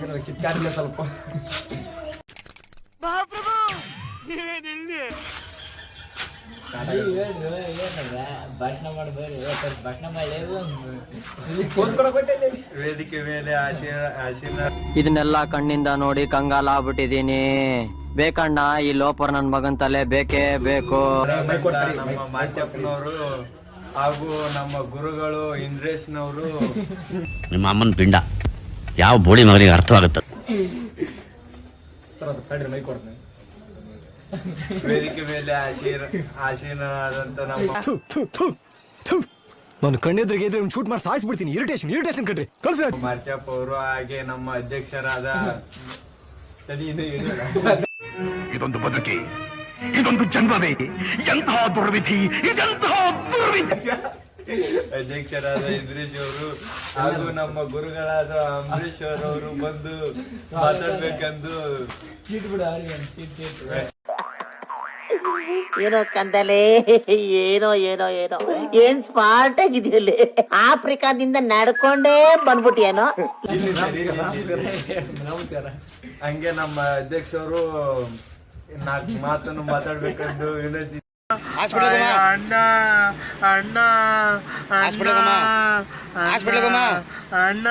ಏನು ಕಿತ್ಕಾಡಿಲ್ಲ ಸ್ವಲ್ಪ ವೇದಿಕೆ ಮೇಲೆ ಇದನ್ನೆಲ್ಲ ಕಣ್ಣಿಂದ ನೋಡಿ ಕಂಗಾಲ ಆಗ್ಬಿಟ್ಟಿದೀನಿ. ಬೇಕಣ್ಣ ಈ ಲೋಪರ್ ನನ್ ಮಗನ್ ತಲೆ ಬೇಕೇ ಬೇಕು. ನಮ್ಮ ಮಾಚಪ್ಪನವರು ಹಾಗೂ ನಮ್ಮ ಗುರುಗಳು ಇಂದ್ರೇಶ್ನವರು. ನಿಮ್ಮ ಅಮ್ಮನ ಪಿಂಡ ಯಾವ ಬೋಳಿ ಮಗನಿಗೆ ಅರ್ಥವಾಗುತ್ತೆ. ಸರ್ ಅದು ಕಡ್ರಿ ಮೈ ಕೊಡ್ತೀನಿ. ವೇದಿಕೆ ಮೇಲೆ ಆಸೀನರಾದಂತ ನಮ್ಮ ನಾನು ಕಣ್ಣೆದ್ರಿಗೆ ಇದ್ರೆ ಶೂಟ್ ಮಾಡಿ ಸಾಯಿಸ್ಬಿಡ್ತೀನಿ. ಇರಿಟೇಷನ್ ಕಣ್ರಿ ಕಳ್ಸಿ. ಮಾಚಪ್ಪ ಅವರು ಹಾಗೆ ನಮ್ಮ ಅಧ್ಯಕ್ಷರಾದ ಇದೊಂದು ಬದುಕಿ, ಇದೊಂದು ಜನ್ಮವೇ, ಎಂತಹ ದುರ್ವಿಧಿ, ಇದೆಂತಹ ದುರ್ವಿಧಿ. ಅಧ್ಯಕ್ಷರಾದ ಇಂದ್ರೇಶ್ ಅವರು ಹಾಗೂ ನಮ್ಮ ಗುರುಗಳಾದ ಅಂಬರೀಶ್ ಅವರು ಬಂದು ಮಾತಾಡ್ಬೇಕಂದು. ಏನೋ ಕಂದಲೆ, ಏನೋ ಏನೋ ಏನೋ ಏನ್ ಸ್ಮಾರ್ಟ್ ಆಗಿದೆಯಲ್ಲಿ. ಆಫ್ರಿಕಾದಿಂದ ನಡ್ಕೊಂಡೇ ಬಂದ್ಬಿಟ್ಟಿಯೇನೋ. ಹಂಗೆ ನಮ್ಮ ಅಧ್ಯಕ್ಷರು 4 ಮಾತನ್ನು ಮಾತಾಡ್ಬೇಕಂದು ವಿನಂತಿ. ಅಣ್ಣ ಅಣ್ಣ ಅಣ್ಣ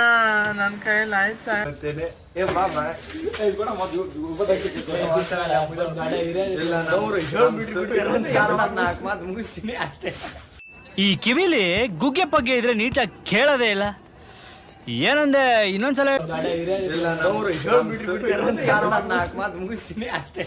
ನನ್ನ ಕೈಯಲ್ಲಿ ಆಯ್ತಾ ಏ ಬಾಬಾ ಮುಗಿಸ್ತೀನಿ ಅಷ್ಟೇ. ಈ ಕಿವಿಲಿ ಗುಗ್ಗೆ ಪಗ್ಗೆ ಇದ್ರೆ ನೀಟಾಗಿ ಕೇಳೋದೇ ಇಲ್ಲ. ಏನಂದೆ ಇನ್ನೊಂದ್ಸಲ ಮುಗಿಸ್ತೀನಿ ಅಷ್ಟೇ.